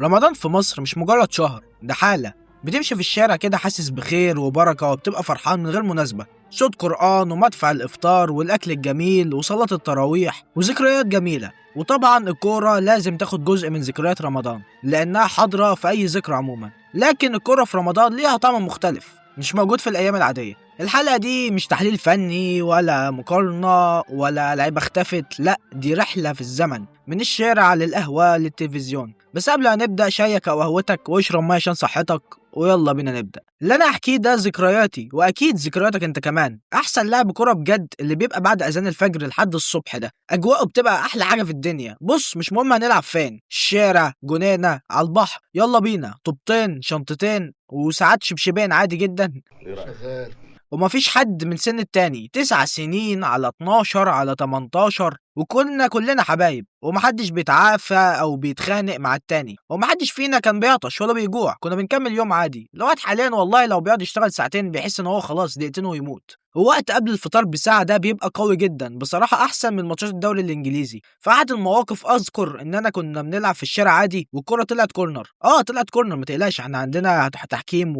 رمضان في مصر مش مجرد شهر، ده حالة. بتمشي في الشارع كده حاسس بخير وبركة وبتبقى فرحان من غير مناسبة. صوت قرآن ومدفع الإفطار والأكل الجميل وصلاة التراويح وذكريات جميلة. وطبعا الكورة لازم تاخد جزء من ذكريات رمضان لأنها حاضرة في أي ذكرى عموما. لكن الكورة في رمضان ليها طعم مختلف مش موجود في الأيام العادية. الحلقة دي مش تحليل فني ولا مقارنة ولا لعيبة اختفت، لأ دي رحلة في الزمن من الشارع للقهوة للتلفزيون. بس قبل ما نبدأ شايك أو قهوتك واشرب مية عشان صحتك، ويلا بينا نبدأ. اللي أنا أحكيه ده ذكرياتي وأكيد ذكرياتك أنت كمان. أحسن لعب كرة بجد اللي بيبقى بعد أذان الفجر لحد الصبح، ده أجواءه بتبقى أحلى حاجة في الدنيا. بص مش مهم هنلعب فين، الشارع، جنينة، على البحر، يلا بينا. طوبتين شنطتين وساعات شبشبين عادي جدا. شغال. ومفيش حد من سن التاني، 9 سنين على 12 على 18، وكنا كلنا حبايب ومحدش بيتعافى او بيتخانق مع التاني، ومحدش فينا كان بيعطش ولا بيجوع. كنا بنكمل يوم عادي. الوقت حاليا والله لو بيقعد يشتغل ساعتين بيحس ان هو خلاص دقيقتين ويموت. ووقت قبل الفطار بساعة ده بيبقى قوي جدا بصراحة، أحسن من ماتشات الدوري الإنجليزي. في أحد المواقف أذكر إننا كنا بنلعب في الشارع عادي والكرة طلعت كورنر. طلعت كورنر، ما تقلقش احنا عندنا تحكيم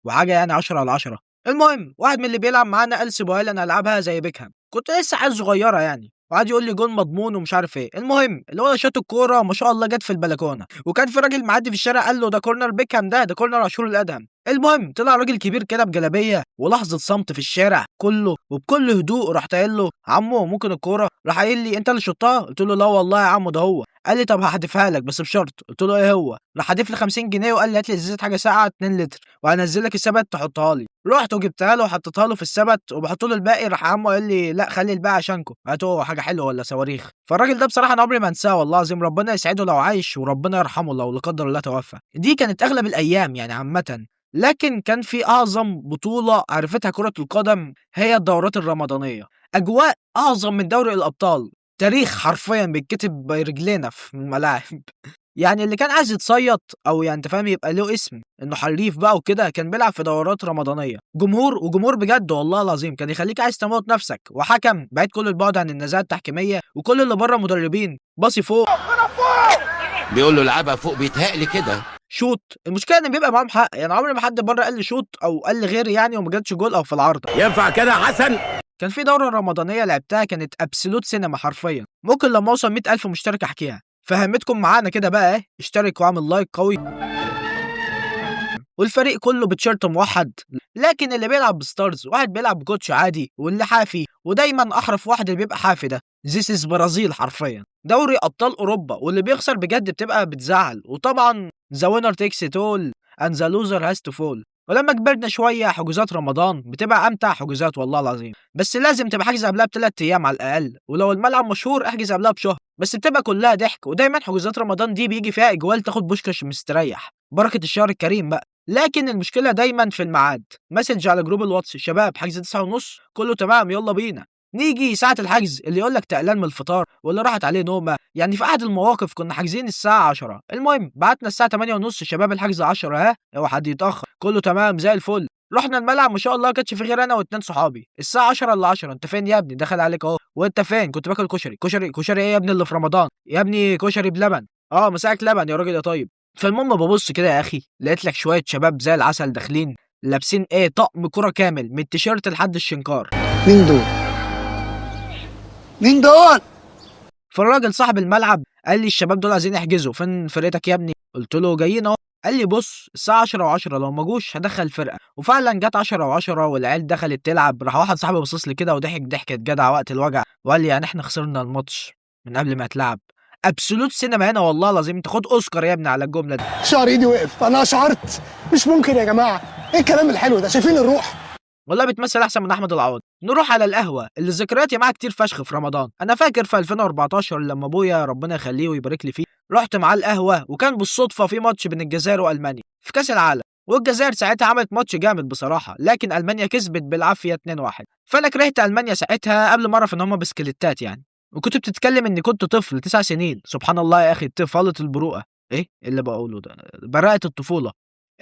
وحاجة يعني 10/10. المهم واحد من اللي بيلعب معانا قال سيبوها لي انا العبها زي بيكهام. كنت لسه عيل صغيره يعني، وقعد يقول لي جون مضمون ومش عارف ايه. المهم اللي هو شاط الكوره ما شاء الله جت في البلكونه، وكان في راجل معدي في الشارع قال له ده كورنر بيكهام، ده كورنر عاشور الادهم. المهم طلع راجل كبير كده بجلابيه، ولحظه صمت في الشارع كله، وبكل هدوء رحت قايل له عمو ممكن الكوره؟ راح قايل لي انت اللي شطها؟ قلت له لا والله يا عمو ده هو. قال لي طب هحدفها لك بس بشرط. قلت له ايه هو؟ راح حدف لي 50 جنيه وقال لي هات لي ازازه حاجه ساقعه 2 لتر وهنزل لك السبت تحطها لي. رحت وجبتها له وحطيتها له في السبت وبحط له الباقي. راح عمو قال لي لا خلي الباقي عشانكم، هاتوا حاجه حلوه ولا صواريخ. فالراجل ده بصراحه انا عمري ما انساه والله العظيم، ربنا يسعده لو عايش وربنا يرحمه لو لا قدر الله توفى. دي كانت اغلب الايام يعني عامه. لكن كان في اعظم بطوله عرفتها كره القدم، هي الدورات الرمضانيه. اجواء اعظم من دوري الابطال. تاريخ حرفيا بيتكتب برجلينا في الملاعب. يعني اللي كان عايز يتصيط او يعني انت فاهم يبقى له اسم انه حريف بقى وكده، كان بيلعب في دورات رمضانيه. جمهور وجمهور بجد والله العظيم، كان يخليك عايز تموت نفسك. وحكم بعيد كل البعد عن النزاهه التحكيميه، وكل اللي بره مدربين باصي فوق بيقول له العبها فوق، بيتهيألي كده. شوط. المشكله ان بيبقى معاهم حق، يعني عمري ما حد بره قال لي شوط او قال لي غير يعني وما جاتش جول او في العارضه. ينفع كده يا حسن؟ كان في دورة رمضانية لعبتها كانت أبسولوت سينما حرفيا، ممكن لما أوصل 100,000 مشترك أحكيها. فهمتكم معانا كده بقى، اشترك واعمل لايك قوي. والفريق كله بتيشيرت موحد. لكن اللي بيلعب بستارز واحد بيلعب بكوتش عادي، واللي حافي ودايما أحرف واحد اللي بيبقى حافي ده زيس برازيل حرفيا. دوري أبطال أوروبا واللي بيخسر بجد بتبقى بتزعل. وطبعا ذا وينر تيكس ات اول اند ذا لوزر هاز تو فول. ولما كبرنا شوية حجوزات رمضان بتبقى أمتع حجوزات والله العظيم، بس لازم تبقى حاجز قبلها ب3 أيام على الأقل، ولو الملعب مشهور احجز قبلها بشهر. بس بتبقى كلها ضحك، ودايما حجوزات رمضان دي بيجي فيها إجوال تاخد بوشكاش مستريح، بركة الشهر الكريم بقى. لكن المشكلة دايما في الميعاد. مسج على جروب الواتس شباب حجز 9:30 كله تمام يلا بينا. نيجي ساعة الحجز اللي يقول لك تقلان من الفطار واللي راحت عليه نومة. يعني في أحد المواقف كنا حاجزين الساعة 10، المهم بعتنا الساعة 8:30 شباب الحجز 10 ها اوعى حد يتأخر كله تمام زي الفل. رحنا الملعب ما شاء الله كانش في غير انا واتنين صحابي. الساعة 10:10 انت فين يا ابني؟ دخل عليك اهو. وانت فين؟ كنت باكل كشري. كشري ايه يا ابني اللي في رمضان يا ابني؟ كشري بلبن. مساك لبن يا راجل يا طيب. فالمهم ببص كده يا اخي لقيت لك شوية شباب زي العسل داخلين لابسين ايه طقم كرة كامل من التيشيرت لحد الشنكار. مين دول؟ مين دول؟ فالراجل صاحب الملعب قال لي الشباب دول عايزين يحجزوا، فين فرقتك يا ابني؟ قلت له جايين اهو. قال لي بص الساعة 10:10 لو ما جوش هدخل فرقة. وفعلا جت 10:10 والعيال دخلت تلعب. راح واحد صاحبي بصص لي كده وضحك ضحكة جدع وقت الوجع، وقال لي يعني احنا خسرنا الماتش من قبل ما يتلعب. ابسولوت سينما هنا والله العظيم، تاخد اوسكار يا ابني على الجملة دي. شعر ايدي وقف، انا اشعرت. مش ممكن يا جماعه، ايه الكلام الحلو ده؟ شايفين الروح؟ والله بتمثل احسن من احمد العوضي. نروح على القهوه اللي ذكرياتي معاه كتير فشخ في رمضان. انا فاكر في 2014 لما ابويا ربنا يخليه ويبارك لي فيه رحت معاه القهوه، وكان بالصدفه في ماتش بين الجزائر والمانيا في كاس العالم. والجزائر ساعتها عملت ماتش جامد بصراحه، لكن المانيا كسبت بالعافيه 2-1. فانا كرهت المانيا ساعتها قبل ما اعرف ان هم بسكليتات يعني. وكنت بتتكلم اني كنت طفل 9 سنين، سبحان الله يا اخي طفوله البروءه. ايه اللي بقوله ده؟ براءه الطفوله.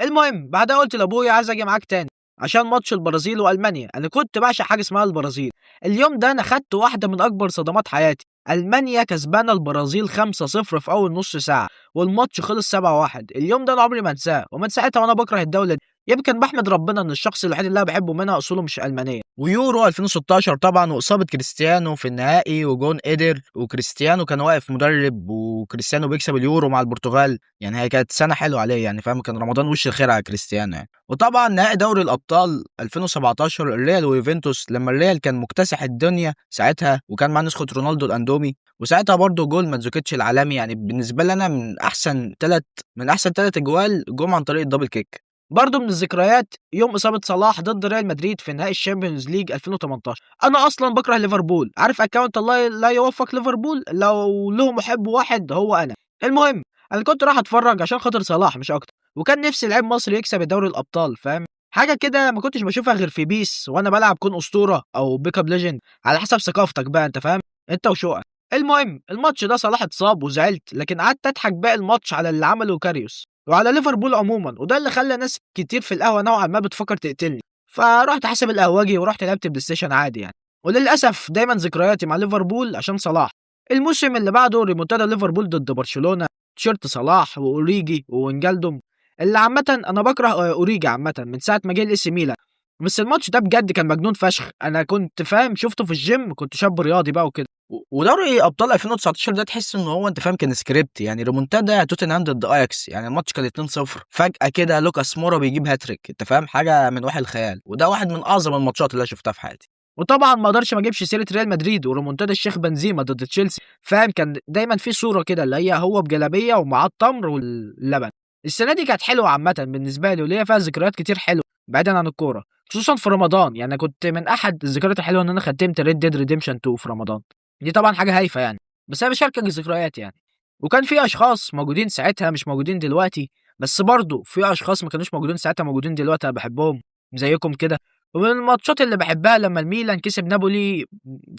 المهم بعدها قلت لابويا عايز اجي معاك تاني. عشان ماتش البرازيل والمانيا. انا كنت بعشق حاجه اسمها البرازيل. اليوم ده انا خدت واحده من اكبر صدمات حياتي. المانيا كسبانه البرازيل 5-0 في اول نص ساعه، والماتش خلص 7-1. اليوم ده انا عمري ما انساه، ومن ساعتها وانا بكره الدوله دي. يمكن بحمد ربنا ان الشخص الوحيد اللي انا بحبه منها اصوله مش المانيه. ويورو 2016 طبعا، واصابه كريستيانو في النهائي وجون قدر، وكريستيانو كان واقف مدرب، وكريستيانو بيكسب اليورو مع البرتغال. يعني هي كانت سنه حلوه عليه يعني، فاهم، كان رمضان وش الخير على كريستيانو يعني. وطبعا نهائي دوري الابطال 2017 الريال ويوفنتوس، لما الريال كان مكتسح الدنيا ساعتها، وكان مع نسخه رونالدو الاندومي، وساعتها برضه جول مانزوكيتش العالمي. يعني بالنسبه لي انا من احسن ثلاث اجوال جم عن طريق الدبل كيك. برضه من الذكريات يوم اصابه صلاح ضد ريال مدريد في نهائي الشامبيونز ليج 2018. انا اصلا بكره ليفربول، عارف اكونت الله لا يوفق ليفربول، لو له محب واحد هو انا. المهم، انا كنت راح اتفرج عشان خاطر صلاح مش اكتر، وكان نفسي لعيب مصري يكسب دوري الابطال، فاهم، حاجه كده ما كنتش بشوفها غير في بيس وانا بلعب كون اسطوره او بيك اب ليجند، على حسب ثقافتك بقى، انت فاهم، انت وشوقك. المهم الماتش ده صلاح اتصاب وزعلت، لكن قعدت اضحك باقي الماتش على اللي عمله كاريوس وعلى ليفربول عموما، وده اللي خلى ناس كتير في القهوه نوعا ما بتفكر تقتلني. فرحت حاسب القهوجي ورحت لعبت بلاي ستيشن عادي يعني. وللاسف دايما ذكرياتي مع ليفربول عشان صلاح. الموسم اللي بعده ريمونتادا ليفربول ضد برشلونه، تيشيرت صلاح واوريجي ووينجالدوم، اللي عامه انا بكره اوريجي عامه من ساعه ما جه الاي سي ميلان. بس الماتش ده بجد كان مجنون فشخ، انا كنت فاهم شفته في الجيم، كنت شاب رياضي بقى وكده. ودوري ابطال 2019 ده تحس ان هو انت فاهم كان سكريبت يعني، ريمونتادا توتنهام ضد اياكس، يعني الماتش كان 2-0، فجاه كده لوكاس مورا بيجيب هاتريك، انت فاهم حاجه من وحي الخيال، وده واحد من اعظم الماتشات اللي انا شفتها في حياتي. وطبعا ما اقدرش ما اجيبش سيره ريال مدريد وريمونتادا الشيخ بنزيما ضد تشيلسي، فاهم، كان دايما في صوره كده اللي هي هو بجلابيه ومعاه التمر واللبن. السنه دي كانت حلوه عامه بالنسبه لي، وليا فيها ذكريات كتير حلوه بعيدا عن الكوره، خصوصا في رمضان. يعني كنت من احد الذكريات الحلوه ان انا ختمت ريد ديد ريديمشن 2 في رمضان. دي طبعا حاجه هايفه يعني، بس انا بشاركك الذكريات يعني. وكان في اشخاص موجودين ساعتها مش موجودين دلوقتي، بس برضه في اشخاص ما كانوش موجودين ساعتها موجودين دلوقتي انا بحبهم زيكم كده. ومن الماتشات اللي بحبها لما الميلان كسب نابولي،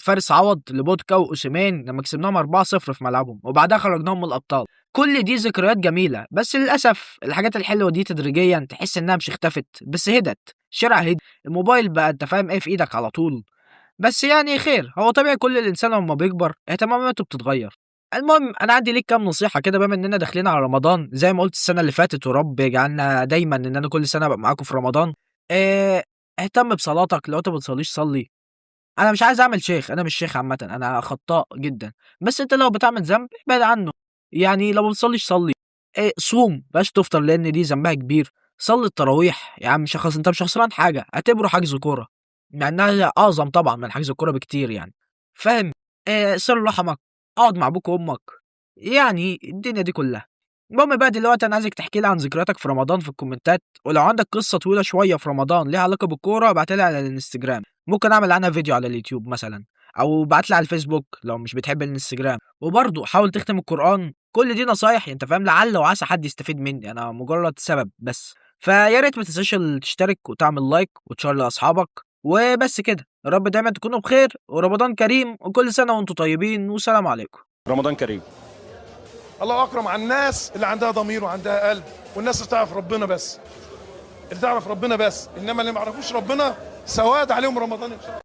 فارس عوض لبودكا واوسيمين لما كسبناهم 4-0 في ملعبهم وبعدها خرجناهم من الابطال. كل دي ذكريات جميله، بس للاسف الحاجات الحلوه دي تدريجيا تحس انها مش اختفت بس هدت. الشارع هدي، الموبايل بقى انت فاهم ايه في ايدك على طول. بس يعني خير، هو طبيعي كل الانسان لما بيكبر اهتماماته بتتغير. المهم انا عندي ليك كام نصيحه كده بما اننا داخلين على رمضان زي ما قلت السنه اللي فاتت، ورب يجعلنا دايما ان انا كل سنه ابقى معاكم في رمضان. اه، اهتم بصلاتك، لو انت ما بتصليش صلي. انا مش عايز اعمل شيخ، انا مش شيخ عامه، انا خطاء جدا، بس انت لو بتعمل ذنب ابعد عنه. يعني لو ما بتصليش صلي. صوم بلاش تفطر لان دي ذنبها كبير. صلي التراويح يا عم، شخص انت مش خسران حاجه، اعتبره حجز كوره، مع انها اعظم طبعا من حجز الكوره بكتير يعني، فاهم. صل رحمك، اقعد مع ابوك وامك، يعني الدنيا دي كلها. المهم بقى دلوقتي انا عايزك تحكي لي عن ذكرياتك في رمضان في الكومنتات، ولو عندك قصه طويله شويه في رمضان ليها علاقه بالكوره ابعتها لي على الانستجرام، ممكن اعمل عنها فيديو على اليوتيوب مثلا، او ابعت لي على الفيسبوك لو مش بتحب الانستجرام. وبرضه حاول تختم القران. كل دي نصايح انت فاهم، لعل وعسى حد يستفيد مني، انا مجرد سبب بس. فيا ريت ما تنساش تشترك وتعمل لايك وتشير لاصحابك. وبس كده، يا رب دايما تكونوا بخير ورمضان كريم وكل سنه وانتم طيبين والسلام عليكم. رمضان كريم. الله اكرم على الناس اللي عندها ضمير وعندها قلب، والناس اللي تعرف ربنا بس، اللي تعرف ربنا بس، انما اللي ما يعرفوش ربنا سواد عليهم رمضان ان شاء الله.